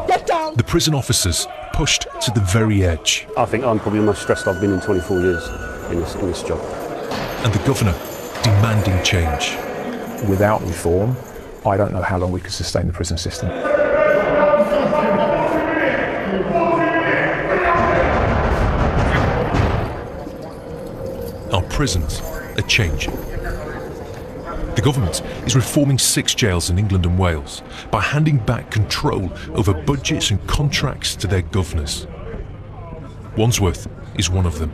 Get down! The prison officers pushed to the very edge. I think I'm probably the most stressed I've been in 24 years in this job. And the governor demanding change. Without reform, I don't know how long we could sustain the prison system. Our prisons are changing. The government is reforming 6 jails in England and Wales by handing back control over budgets and contracts to their governors. Wandsworth is one of them.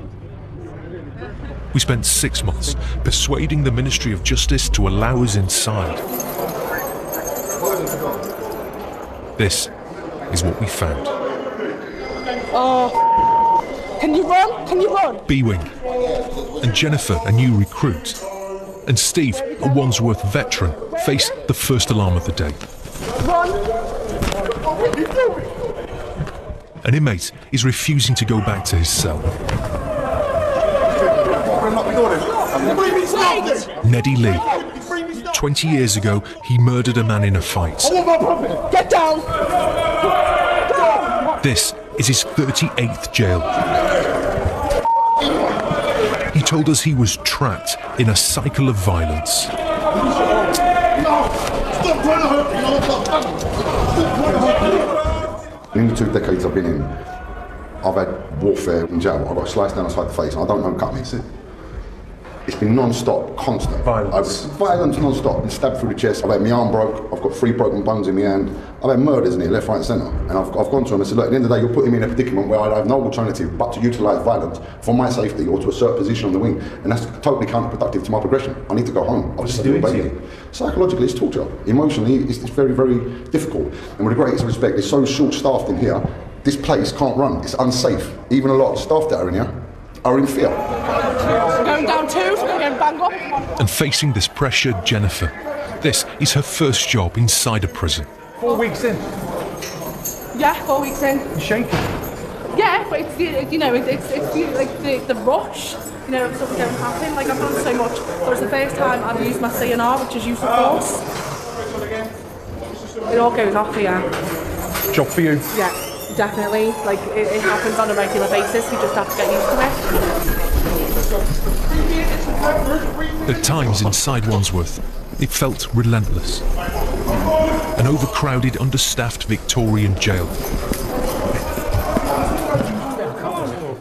We spent 6 months persuading the Ministry of Justice to allow us inside. This is what we found. Can you run? Can you run? B-Wing and Jennifer, a new recruit, and Steve, a Wandsworth veteran, face the first alarm of the day. Run! An inmate is refusing to go back to his cell. Neddy Lee. 20 years ago, he murdered a man in a fight. Get down! This is his 38th jail. He told us he was trapped in a cycle of violence. In the 2 decades I've been in, I've had warfare in jail. I got sliced down the side of the face, and I don't know who cut me. It's been non-stop, constant. Violence non-stop. Been stabbed through the chest. I've had my arm broke. I've got 3 broken bones in my hand. I've had murders in here, left, right, and centre. And I've gone to him and said, look, at the end of the day, you're putting me in a predicament where I have no alternative but to utilise violence for my safety or to assert position on the wing. And that's totally counterproductive to my progression. I need to go home. I was just doing baby. Psychologically, it's torture. Emotionally, it's very, very difficult. And with the greatest respect, it's so short-staffed in here. This place can't run. It's unsafe. Even a lot of staff that are in here are in fear. Going down 2, so we're going bang up. And facing this pressure, Jennifer. This is her first job inside a prison. 4 weeks in? Yeah, 4 weeks in. You're shaking? Yeah, but it's you know, it's like the rush. You know, if something don't happen. Like, I've done so much. But it's the first time I've used my CNR, which is use of force. It all goes off here. Job for you? Yeah, definitely. Like, it happens on a regular basis. You just have to get used to it. At times inside Wandsworth, it felt relentless. An overcrowded, understaffed Victorian jail.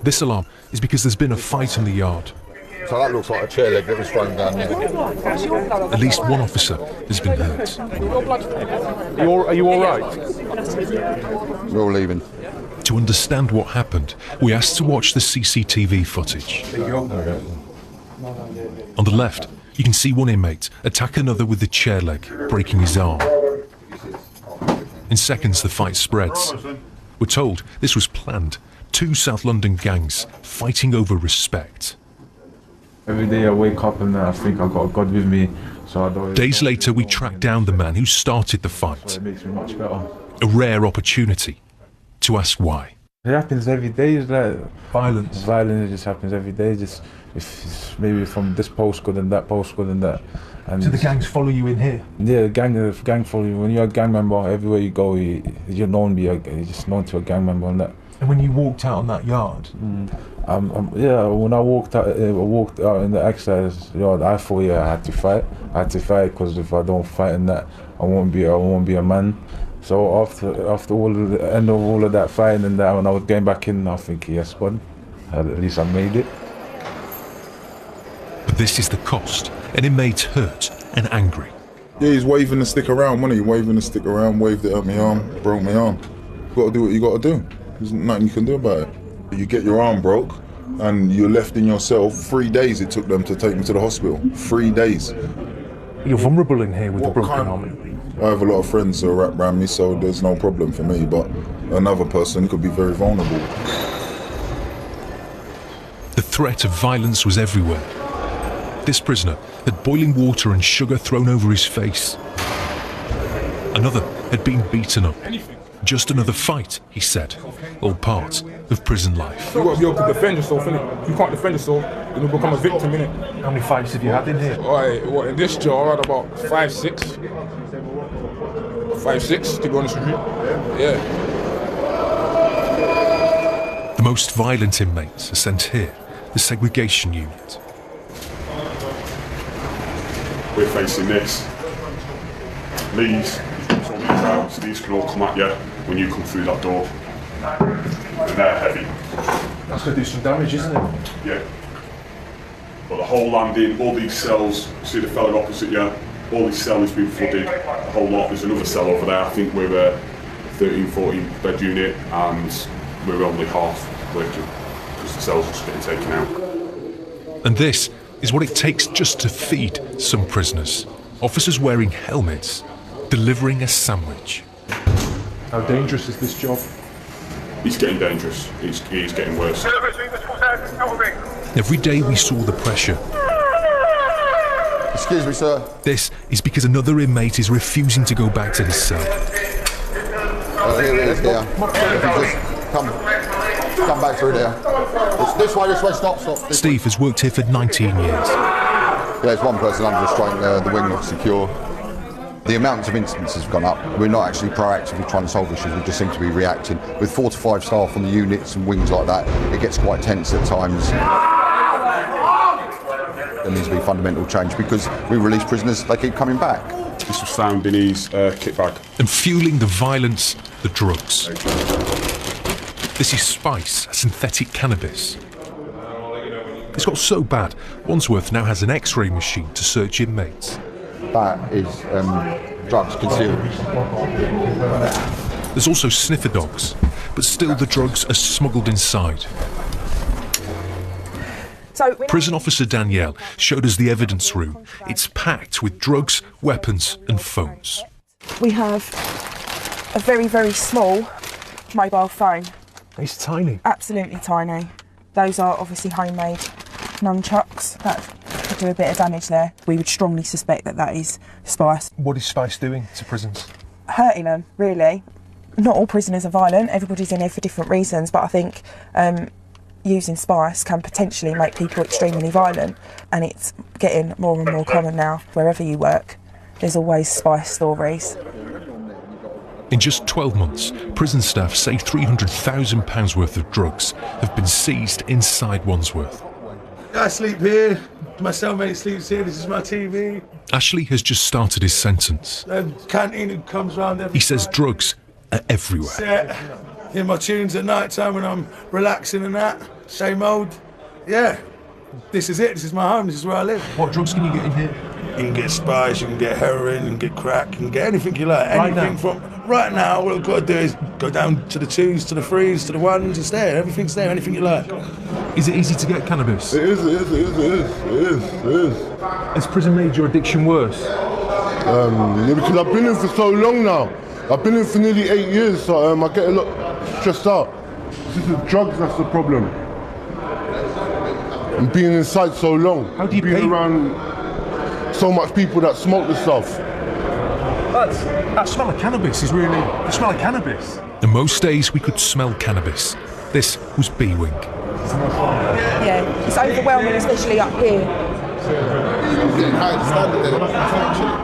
This alarm is because there's been a fight in the yard. So that looks like a chair leg that was thrown down there. At least one officer has been hurt. Are you all right? We're all leaving. To understand what happened, we asked to watch the CCTV footage. On the left, you can see one inmate attack another with the chair leg, breaking his arm. In seconds, the fight spreads. We're told this was planned. 2 South London gangs fighting over respect. Every day I wake up and I think I got God with me. So I don't. Days later, we track down the man who started the fight. So it makes me much better. A rare opportunity to ask why. It happens every day. It's like Violence. Violence just happens every day. Just if it's maybe from this postcode and that postcode and that. And Do the gangs follow you in here? yeah, gang follow you. When you're a gang member, everywhere you go, you're known you're just known to a gang member and that. And when you walked out on that yard? Yeah, when I walked out in the exercise yard, I thought I had to fight. I had to fight because if I don't fight in that, I won't be a man. So after all of the end of all of that fighting and that, when I was going back in, I think yes, but at least I made it. But this is the cost. An inmate hurt and angry. Yeah, he's waving the stick around, wasn't he? Waving the stick around, waved it at my arm, broke my arm. You got to do what you got to do. There's nothing you can do about it. You get your arm broke and you're left in your cell. 3 days it took them to take me to the hospital. 3 days. You're vulnerable in here with a broken arm. I have a lot of friends who are wrapped around me, so there's no problem for me, but another person could be very vulnerable. The threat of violence was everywhere. This prisoner had boiling water and sugar thrown over his face. Another had been beaten up. Just another fight, he said, all part of prison life. You got to be able to defend yourself, innit? If you can't defend yourself, then you'll become a victim, innit? How many fights have you had in here? Alright, in this jail I had about 5, 6. 5'6", to be honest with you. Yeah. The most violent inmates are sent here, the segregation unit. We're facing this. These crowds, these can all come at you when you come through that door. And they're heavy. That's going to do some damage, isn't it? Yeah. But the whole landing, all these cells, see the fella opposite you, all these cells has been flooded, a whole lot. There's another cell over there, I think we're a 13, 14 bed unit, and we're only half working because the cells are just getting taken out. And this is what it takes just to feed some prisoners. Officers wearing helmets, delivering a sandwich. How dangerous is this job? It's getting dangerous. It's getting worse. Every day we saw the pressure. Excuse me, sir. This is because another inmate is refusing to go back to his cell. Here it is, there. Just come back through there. It's this way, stop. Steve has worked here for 19 years. Yeah, it's one person under restraint, the wing not secure. The amount of incidents has gone up. We're not actually proactively trying to solve issues, we just seem to be reacting. With 4 to 5 staff on the units and wings like that, it gets quite tense at times. There needs to be fundamental change because we release prisoners, they keep coming back. This was found in his kit bag. And fueling the violence, the drugs. This is spice, synthetic cannabis. It's got so bad, Wandsworth now has an X-ray machine to search inmates. That is drugs concealed. There's also sniffer dogs, but still the drugs are smuggled inside. Prison officer Danielle showed us the evidence room. It's packed with drugs, weapons and phones. We have a very, very small mobile phone. It's tiny. Absolutely tiny. Those are obviously homemade nunchucks. That could do a bit of damage there. We would strongly suspect that that is spice. What is spice doing to prisons? Hurting them, really. Not all prisoners are violent. Everybody's in here for different reasons, but I think using spice can potentially make people extremely violent, and it's getting more and more common now. Wherever you work, there's always spice stories. In just 12 months, prison staff say £300,000 worth of drugs have been seized inside Wandsworth. I sleep here, my cellmate sleeps here, this is my TV. Ashley has just started his sentence. The canteen comes round every He says night. drugs are everywhere. Set, hear my tunes at night time when I'm relaxing and that. Same old. Yeah, this is it, this is my home, this is where I live. What drugs can you get in here? You can get spice, you can get heroin, you can get crack, you can get anything you like. Anything right now, what I've got to do is go down to the 2s, to the 3s, to the 1s, it's there, everything's there, anything you like. Is it easy to get cannabis? It is. Has prison made your addiction worse? Yeah, because I've been in for so long now. I've been in for nearly 8 years, so I get a lot stressed out. This is the drugs that's the problem. And being inside so long. How do you being pay? around so much people that smoke the stuff. That smell of cannabis is really the smell of cannabis. And most days we could smell cannabis. This was B-Wing. Yeah, it's overwhelming, especially up here.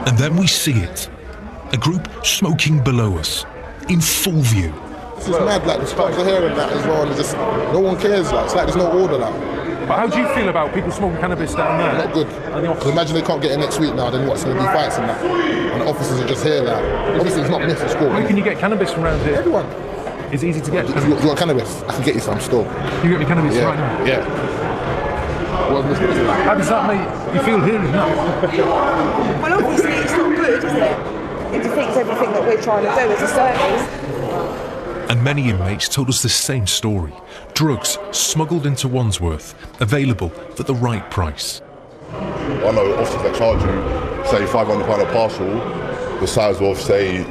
And then we see it. A group smoking below us, in full view. This is mad, like the sparks are here and that as well, and just no one cares, like it's like there's no order, like. But how do you feel about people smoking cannabis down there? Not good. Because imagine they can't get it next week now, then what's going to be fights and that. And the officers are just here, like. Obviously it's not myth, it's school. Where can you get cannabis from around here? Everyone. Is it easy to get? If you want cannabis, I can get you some still. You get me cannabis right now? Yeah. How does that make you feel here now? Well, obviously it's not good, is it? It defeats everything that we're trying to do as a service. And many inmates told us the same story. Drugs smuggled into Wandsworth, available for the right price. I know officers that charge you, say, £500 a parcel, the size of, say,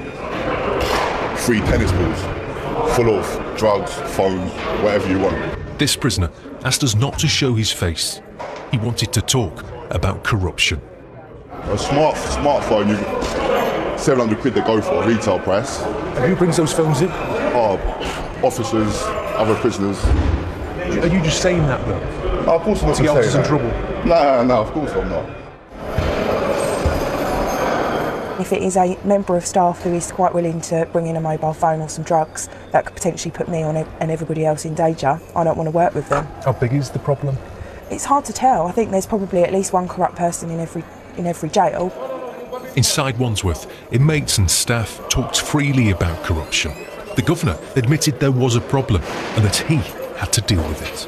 3 tennis balls, full of drugs, phone, whatever you want. This prisoner asked us not to show his face. He wanted to talk about corruption. A smartphone, you 700 quid to go for, retail price. And who brings those phones in? Officers, other prisoners. Are you just saying that though? No, of course I'm not to get officers in that. trouble? No, of course I'm not. If it is a member of staff who is quite willing to bring in a mobile phone or some drugs that could potentially put me and everybody else in danger, I don't want to work with them. How big is the problem? It's hard to tell. I think there's probably at least one corrupt person in every jail. Inside Wandsworth, inmates and staff talked freely about corruption. The governor admitted there was a problem and that he had to deal with it.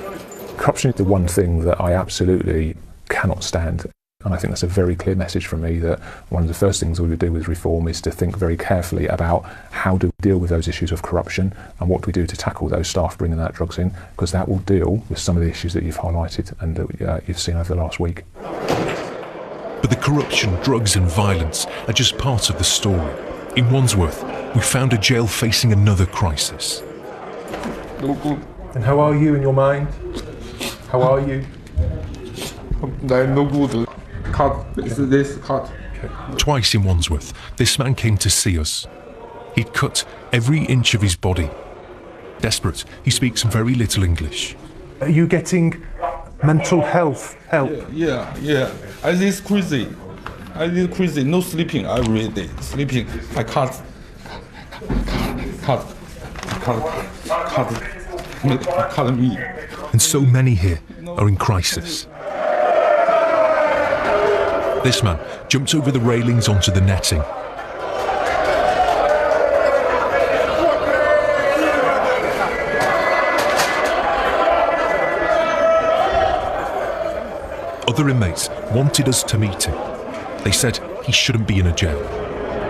Corruption is the one thing that I absolutely cannot stand. And I think that's a very clear message from me, that one of the first things we would do with reform is to think very carefully about how do we deal with those issues of corruption and what do we do to tackle those staff bringing that drugs in, because that will deal with some of the issues that you've highlighted and that you've seen over the last week. But the corruption, drugs and violence are just part of the story. In Wandsworth, we found a jail facing another crisis. And how are you in your mind? How are you? No good. Cut. Is this cut? Twice in Wandsworth, this man came to see us. He'd cut every inch of his body. Desperate, he speaks very little English. Are you getting mental health help? Yeah. I just crazy. No sleeping every day. Sleeping. I can't me. And so many here are in crisis. This man jumped over the railings onto the netting. Other inmates wanted us to meet him. They said he shouldn't be in a jail.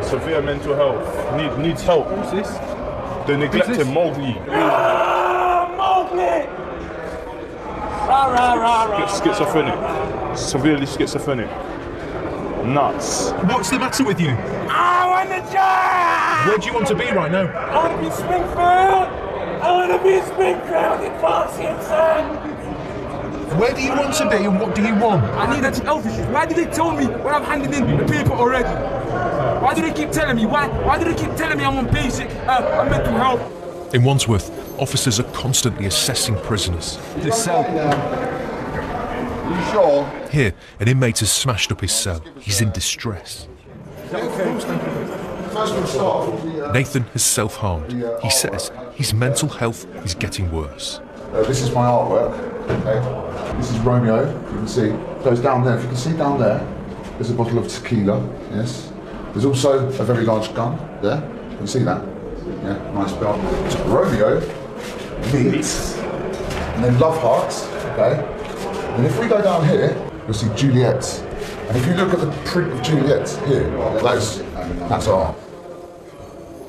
Severe mental health. Needs help. Who's this? The neglected Mowgli. Mowgli! Schizophrenic. Severely schizophrenic. Nuts. What's the matter with you? I want the job! Where do you want to be right now? I want to be Springfield! I want to be Springfield in Parkinson! Where do you want to be and what do you want? I need that health issues. Why did they tell me when I've handed in the paper already? Why do they keep telling me? Why do they keep telling me I'm on basic mental health? In Wandsworth, officers are constantly assessing prisoners. This cell. You sure? Here, an inmate has smashed up his cell. He's in distress. Nathan has self-harmed. He says his mental health is getting worse. This is my artwork. Okay. This is Romeo. You can see. Goes down there. If you can see down there, there's a bottle of tequila. Yes. There's also a very large gun there. You can see that. Yeah. Nice belt. So Romeo meets, and then love hearts. Okay. And if we go down here, you'll see Juliet. And if you look at the print of Juliet here, that's art.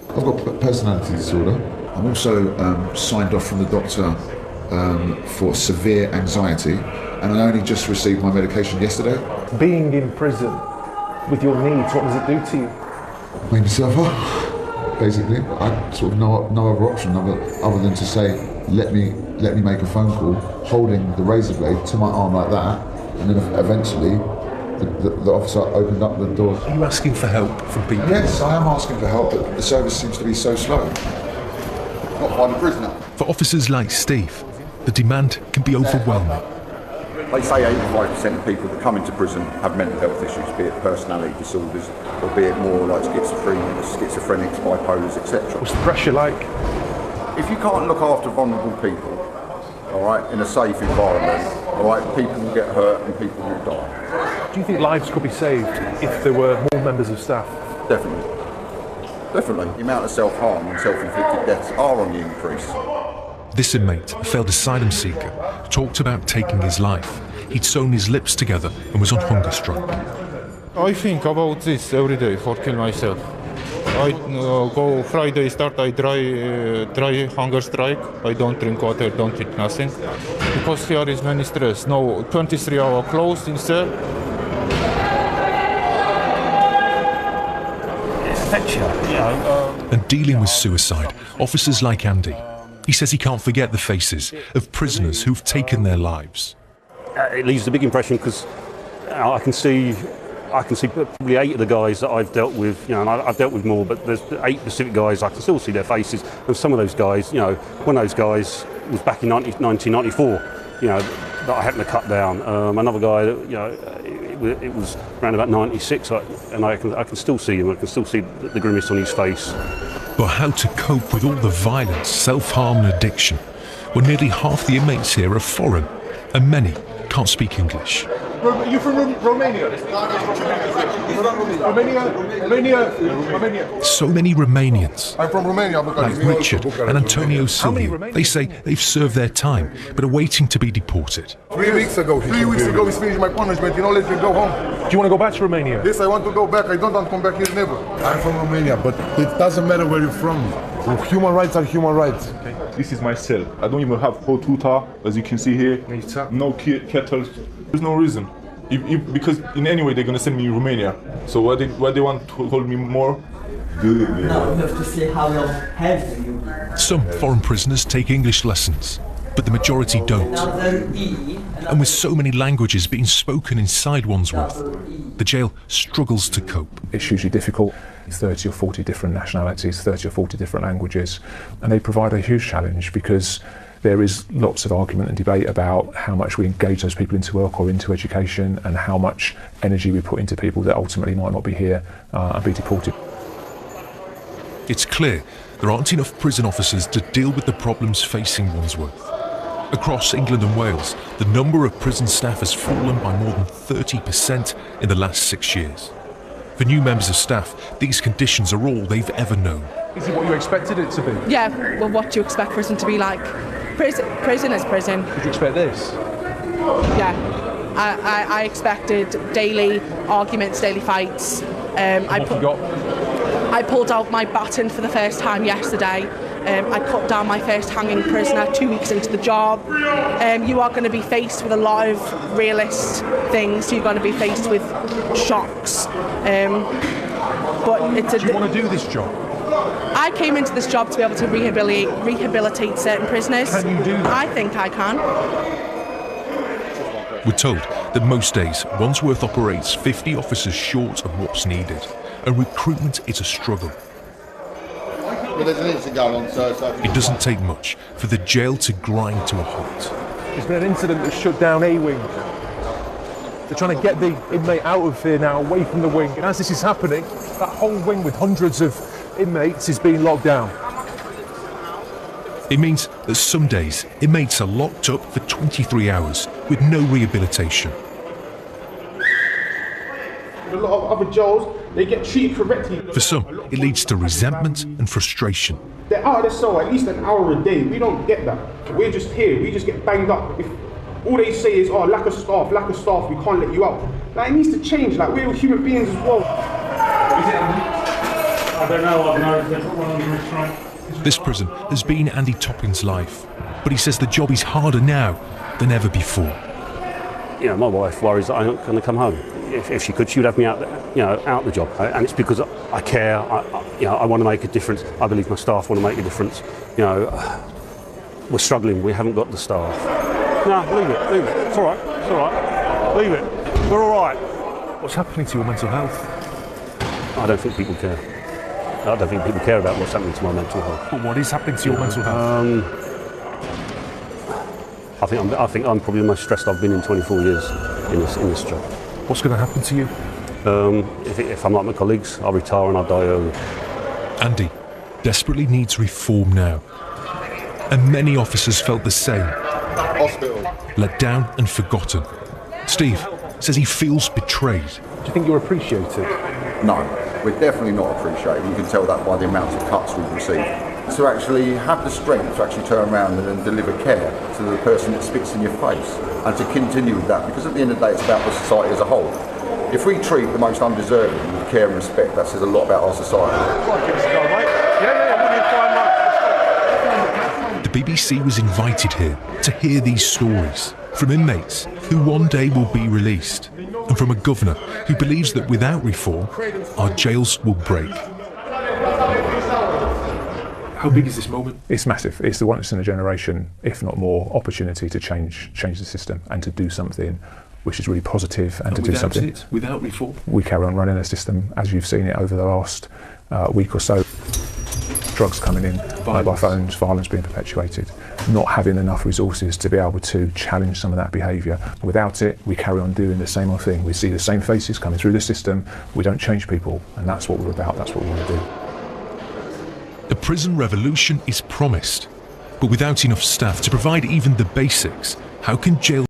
I've got personality disorder. I'm also signed off from the doctor for severe anxiety, and I only just received my medication yesterday. Being in prison with your needs, what does it do to you? Made myself up, basically. I sort of no other option other than to say, let me make a phone call, holding the razor blade to my arm like that, and then eventually the officer opened up the door. Are you asking for help from people? Yes, I am asking for help, but the service seems to be so slow. Not find a prisoner. For officers like Steve, the demand can be overwhelming. They say 85% of people that come into prison have mental health issues, be it personality disorders, or be it more like schizophrenics, bipolars, etc. What's the pressure like? If you can't look after vulnerable people, all right, in a safe environment, all right, people will get hurt and people will die. Do you think lives could be saved if there were more members of staff? Definitely. The amount of self-harm and self-inflicted deaths are on the increase. This inmate, a failed asylum seeker, talked about taking his life. He'd sewn his lips together and was on hunger strike. I think about this every day for kill myself. I go Friday start, I dry hunger strike. I don't drink water, don't eat nothing. Because here is many stress. No, 23-hour closed in cell. And dealing with suicide, officers like Andy. He says he can't forget the faces of prisoners who've taken their lives. It leaves a big impression because I can see probably 8 of the guys that I've dealt with, and I've dealt with more, but there's 8 specific guys, I can still see their faces. And some of those guys, one of those guys was back in 1994, that I happened to cut down. Another guy, it it was around about 96, and I can still see him. I can still see the grimace on his face. But how to cope with all the violence, self-harm and addiction when nearly half the inmates here are foreign and many can't speak English? Are you from Romania? Romania? So many Romanians, I'm from Romania. like Richard and Antonio Silvio, they say they've served their time but are waiting to be deported. 3 weeks ago. 3 weeks ago, we finished my punishment. Let me go home. Do you want to go back to Romania? Yes, I want to go back. I don't want to come back here never. I'm from Romania, but it doesn't matter where you're from. Human rights are human rights. Okay. This is my cell. I don't even have hot water, as you can see here. No kettles. There's no reason. Because in any way they're going to send me in Romania. So why they want to hold me more? Now we have to see how long have you. Some foreign prisoners take English lessons, but the majority don't. And with so many languages being spoken inside Wandsworth, the jail struggles to cope. It's hugely difficult. 30 or 40 different nationalities, 30 or 40 different languages, and they provide a huge challenge because there is lots of argument and debate about how much we engage those people into work or into education and how much energy we put into people that ultimately might not be here and be deported. It's clear there aren't enough prison officers to deal with the problems facing Wandsworth. Across England and Wales, the number of prison staff has fallen by more than 30% in the last 6 years. For new members of staff, these conditions are all they've ever known. Is it what you expected it to be? Yeah, well, what do you expect prison to be like? Prison is prison. Did you expect this? Yeah, I expected daily arguments, daily fights. I pulled out my baton for the first time yesterday. I cut down my first hanging prisoner 2 weeks into the job. You are going to be faced with a lot of realist things. You're going to be faced with shocks. But it's do you want to do this job? I came into this job to be able to rehabilitate certain prisoners. Can you do that? I think I can. We're told that most days Wandsworth operates 50 officers short of what's needed, and recruitment is a struggle. It doesn't take much for the jail to grind to a halt. There's been an incident that shut down A wing. They're trying to get the inmate out of here now, away from the wing. And as this is happening, that whole wing with hundreds of inmates is being locked down. It means that some days inmates are locked up for 23 hours with no rehabilitation. A lot of other jails, they get treated correctly. For some, it leads to resentment and frustration. They're out of their cell at least an hour a day. We don't get that. We're just here. We just get banged up. If all they say is, oh, lack of staff, we can't let you out. Like, it needs to change. Like, we're human beings as well. I don't know. I've known they put one on the restaurant. This prison has been Andy Toppin's life, but he says the job is harder now than ever before. You know, my wife worries that I'm not going to come home. If she could, she would have me out, out the job. And it's because I care. I want to make a difference. I believe my staff want to make a difference. We're struggling. We haven't got the staff. No, leave it. It's all right. Leave it. We're all right. What's happening to your mental health? I don't think people care. I don't think people care about what's happening to my mental health. But what is happening to your mental health? I think I'm probably the most stressed I've been in 24 years in this job. What's going to happen to you? If I'm like my colleagues, I'll retire and I'll die early. Andy desperately needs reform now. And many officers felt the same. Hospital. Let down and forgotten. Steve says he feels betrayed. Do you think you're appreciated? No, we're definitely not appreciated. You can tell that by the amount of cuts we've received. To actually have the strength to actually turn around and then deliver care to the person that spits in your face, and to continue with that, because at the end of the day it's about the society as a whole. If we treat the most undeserving with care and respect, that says a lot about our society. The BBC was invited here to hear these stories from inmates who one day will be released, and from a governor who believes that without reform, our jails will break. How big is this moment? It's massive. It's the once in a generation, if not more, opportunity to change the system and to do something which is really positive and to do something. Without reform? We carry on running a system as you've seen it over the last week or so. drugs coming in, mobile phones, violence being perpetuated, not having enough resources to be able to challenge some of that behaviour. Without it, we carry on doing the same old thing. We see the same faces coming through the system, we don't change people, and that's what we're about, that's what we want to do. A prison revolution is promised, but without enough staff to provide even the basics, how can jail